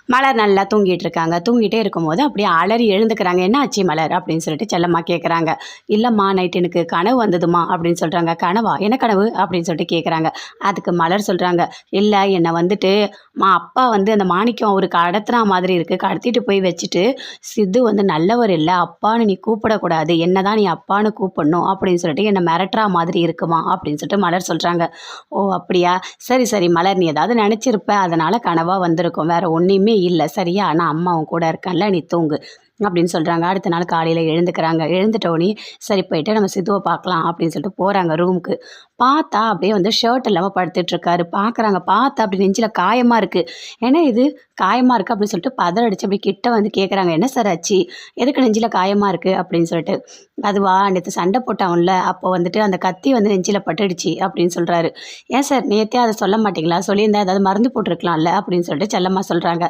மலர் நல்லா தூங்கிட்டு இருக்காங்க. தூங்கிட்டே இருக்கும்போது அப்படியே அலறி எழுந்துக்கிறாங்க. "என்ன ஆச்சு மலர்?" அப்படின்னு சொல்லிட்டு செல்லம்மா கேட்குறாங்க. "இல்லைம்மா, நைட் எனக்கு கனவு வந்ததும்மா" அப்படின்னு சொல்கிறாங்க. "கனவா? என்ன கனவு?" அப்படின்னு சொல்லிட்டு கேட்குறாங்க. அதுக்கு மலர் சொல்கிறாங்க, "இல்லை, என்னை வந்துட்டு அப்பா வந்து அந்த மாணிக்கம் அவருக்கு கடத்துனா மாதிரி இருக்குது. கடத்திட்டு போய் வச்சுட்டு, சித்து வந்து நல்லவர் இல்லை, அப்பான்னு நீ கூப்பிடக்கூடாது, என்ன தான் நீ அப்பான்னு கூப்பிடணும் அப்படின்னு சொல்லிட்டு என்னை மிரட்டுறா மாதிரி இருக்குமா" அப்படின்னு சொல்லிட்டு மலர் சொல்கிறாங்க. "ஓ அப்படியா? சரி சரி மலர், நீ ஏதாவது நினச்சிருப்ப, அதனால் கனவாக வந்திருக்கும், வேறு ஒன்றுமே இல்லை சரியா? நான் அம்மா உன் கூட இருக்கேன்ல, நீ தூங்கு" அப்படின்னு சொல்கிறாங்க. அடுத்த நாள் காலையில் எழுந்துக்கிறாங்க. எழுந்துட்டோடனே சரி போயிட்டு நம்ம சித்துவை பார்க்கலாம் அப்படின்னு சொல்லிட்டு போகிறாங்க ரூமுக்கு. பார்த்தா அப்படியே வந்து ஷர்ட் இல்லாமல் படுத்துட்ருக்காரு. பார்க்குறாங்க. பார்த்தா அப்படி நெஞ்சில் காயமாக இருக்குது. "ஏன்னா இது காயமாக இருக்குது" அப்படின்னு சொல்லிட்டு பதற அடிச்சு அப்படி கிட்ட வந்து கேட்குறாங்க. "என்ன சார் ஆச்சு? எதுக்கு நெஞ்சில் காயமாக இருக்குது?" அப்படின்னு சொல்லிட்டு. "அதுவா, நேற்று சண்டை போட்டான்ல, அப்போ வந்துட்டு அந்த கத்தி வந்து நெஞ்சில் பட்டுடுச்சு" அப்படின்னு சொல்கிறாரு. "ஏன் சார் நேற்றே அதை சொல்ல மாட்டிங்களா? சொல்லியிருந்தா ஏதாவது மருந்து போட்டிருக்கலாம்ல" அப்படின்னு சொல்லிட்டு செல்லம்மா சொல்கிறாங்க.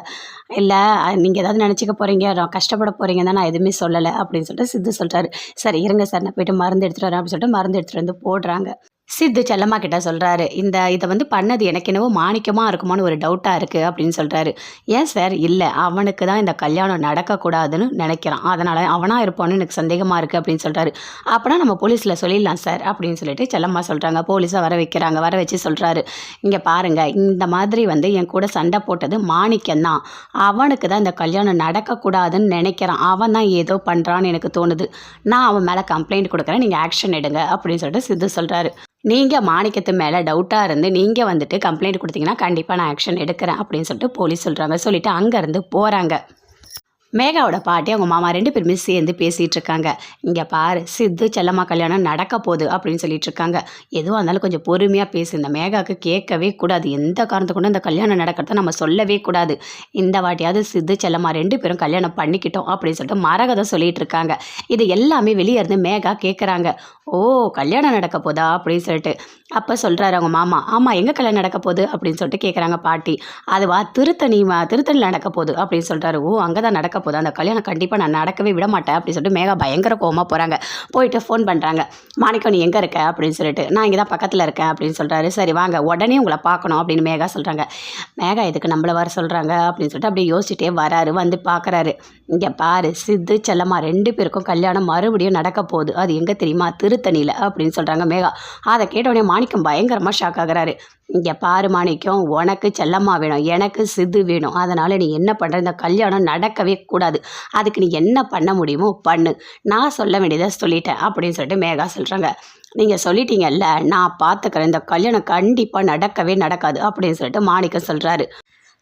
"இல்லை, நீங்கள் ஏதாவது நினச்சிக்க போகிறீங்க, நான் கஷ்டப்பட போகிறீங்க தான் நான் எதுவுமே சொல்லலை" அப்படின்னு சொல்லிட்டு சித்து சொல்கிறாரு. "சரி இருங்க சார், நான் போயிட்டு மருந்து எடுத்துகிட்டு வரேன்" அப்படின்னு சொல்லிட்டு மருந்து எடுத்துகிட்டு வந்து போடுறாங்க. சித்து செல்லம்மா கிட்ட சொல்கிறாரு, இதை வந்து பண்ணது எனக்கு என்னவோ மாணிக்கமாக இருக்குமான்னு ஒரு டவுட்டாக இருக்குது" அப்படின்னு சொல்கிறாரு. "ஏன் சார்?" "இல்லை, அவனுக்கு தான் இந்த கல்யாணம் நடக்கக்கூடாதுன்னு நினைக்கிறான், அதனால் அவனாக இருப்பான்னு எனக்கு சந்தேகமாக இருக்குது" அப்படின்னு சொல்கிறாரு. "அப்போனா நம்ம போலீஸில் சொல்லிடலாம் சார்" அப்படின்னு சொல்லிட்டு செல்லம்மா சொல்கிறாங்க. போலீஸை வர வைக்கிறாங்க. வர வச்சு சொல்கிறாரு, "இங்கே பாருங்கள், இந்த மாதிரி வந்து என் கூட சண்டை போட்டது மாணிக்கம்தான், அவனுக்கு தான் இந்த கல்யாணம் நடக்கக்கூடாதுன்னு நினைக்கிறான், அவன் தான் ஏதோ பண்ணுறான்னு எனக்கு தோணுது, நான் அவன் மேலே கம்ப்ளைண்ட் கொடுக்குறேன், நீங்கள் ஆக்ஷன் எடுங்க" அப்படின்னு சொல்லிட்டு சித்து சொல்கிறாரு. "நீங்கள் மாணிக்கத்து மேலே டவுட்டாக இருந்து நீங்கள் வந்துட்டு கம்ப்ளைண்ட் கொடுத்தீங்கன்னா கண்டிப்பாக நான் ஆக்ஷன் எடுக்கிறேன்" அப்படின்னு சொல்லிட்டு போலீஸ் சொல்கிறாங்க. சொல்லிவிட்டு அங்கேருந்து போகிறாங்க. மேகாவோட பாட்டி அவங்க மாமா 2 பேருமே சேர்ந்து பேசிகிட்டு இருக்காங்க. "இங்கே பாரு, சித்து செல்லம்மா கல்யாணம் நடக்க போகுது" அப்படின்னு சொல்லிட்டு இருக்காங்க. "எதுவாக இருந்தாலும் கொஞ்சம் பொறுமையாக பேசு, இந்த மேகாவுக்கு கேட்கவே கூடாது, எந்த காரணத்தை கொண்டு இந்த கல்யாணம் நடக்கிறத நம்ம சொல்லவே கூடாது, இந்த வாட்டியாவது சித்து செல்லம்மா 2 பேரும் கல்யாணம் பண்ணிக்கிட்டோம்" அப்படின்னு சொல்லிட்டு மரகதம் சொல்லிட்டு இருக்காங்க. இது எல்லாமே வெளியே இருந்து மேகா கேட்குறாங்க. "ஓ, கல்யாணம் நடக்க போதா?" அப்படின்னு சொல்லிட்டு. அப்போ சொல்கிறாரு அவங்க மாமா, "ஆமாம், எங்கே கல்யாணம் நடக்க போகுது?" அப்படின்னு சொல்லிட்டு கேட்குறாங்க பாட்டி. "அதுவா, திருத்தணியில் நடக்க போகுது" அப்படின்னு சொல்கிறாரு. "ஓ, அங்கே தான் நடக்க போகுது, அந்த கல்யாணம் கண்டிப்பாக நான் நடக்கவே விட மாட்டேன்" அப்படின்னு சொல்லிட்டு மேகா பயங்கர கோவமாக போகிறாங்க. போயிட்டு ஃபோன் பண்ணுறாங்க. "மாணிக்கம், நீ எங்கே இருக்க?" அப்படின்னு சொல்லிட்டு. "நான் இங்கே தான் பக்கத்தில் இருக்கேன்" அப்படின்னு சொல்கிறாரு. "சரி வாங்க, உடனே உங்களை பார்க்கணும்" அப்படின்னு மேகா சொல்கிறாங்க. மேகா எதுக்கு நம்மளை வர சொல்கிறாங்க அப்படின்னு சொல்லிட்டு அப்படியே யோசிச்சுட்டே வராரு. வந்து பார்க்குறாரு. "இங்கே பாரு, சித்து செல்லம்மா 2 பேருக்கும் கல்யாணம் மறுபடியும் நடக்க போகுது, அது எங்கே தெரியுமா? திருத்தணியில்" அப்படின்னு சொல்கிறாங்க மேகா. அதை கேட்டவுடனே மாணிக்கம் பயங்கரமாக ஷாக் ஆகுறாரு. "இங்கே பாரு மாணிக்கம், உனக்கு செல்லம்மா வேணும், எனக்கு சித்து வேணும், அதனால் நீ என்ன பண்ணுற, இந்த கல்யாணம் நடக்கவே கூடாது, அதுக்கு நீ என்ன பண்ண முடியுமோ பண்ணு, நான் சொல்ல வேண்டியதை சொல்லிட்டேன்" அப்படின்னு சொல்லிட்டு மேகா சொல்கிறாங்க. "நீங்கள் சொல்லிட்டீங்கல்ல, நான் பார்த்துக்கிறேன், இந்த கல்யாணம் கண்டிப்பாக நடக்கவே நடக்காது" அப்படின்னு சொல்லிட்டு மாணிக்கம் சொல்கிறாரு.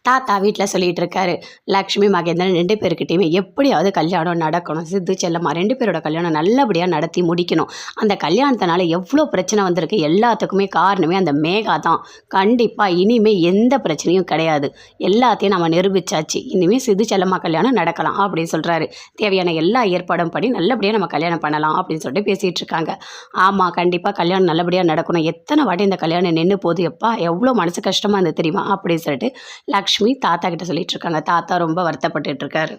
தாத்தா வீட்டில் சொல்லிகிட்டு இருக்காரு. லக்ஷ்மி மகேந்திரன் 2 பேருக்கிட்டையுமே எப்படியாவது கல்யாணம் நடக்கணும், சித்து செல்லம்மா 2 பேரோட கல்யாணம் நல்லபடியாக நடத்தி முடிக்கணும், அந்த கல்யாணத்தினால எவ்வளோ பிரச்சனை வந்திருக்கு, எல்லாத்துக்குமே காரணமே அந்த மேகா தான், கண்டிப்பாக இனிமேல் எந்த பிரச்சனையும் கிடையாது, எல்லாத்தையும் நம்ம நிரூபித்தாச்சு, இனிமேல் சித்து செல்லம்மா கல்யாணம் நடக்கலாம் அப்படின்னு சொல்கிறாரு. தேவையான எல்லா ஏற்பாடும் படி நல்லபடியாக நம்ம கல்யாணம் பண்ணலாம் அப்படின்னு சொல்லிட்டு பேசிகிட்டு இருக்காங்க. "ஆமாம், கண்டிப்பாக கல்யாணம் நல்லபடியாக நடக்கணும், எத்தனை வாட்டி இந்த கல்யாணம் நின்று போகுது, எப்பா எவ்வளோ மனசு கஷ்டமாக இருந்தது தெரியுமா" அப்படின்னு சொல்லிட்டு லக்ஷ்மி தாத்தா கிட்ட சொல்லிட்டு இருக்காங்க. தாத்தா ரொம்ப வருத்தப்பட்டுட்டு இருக்காரு.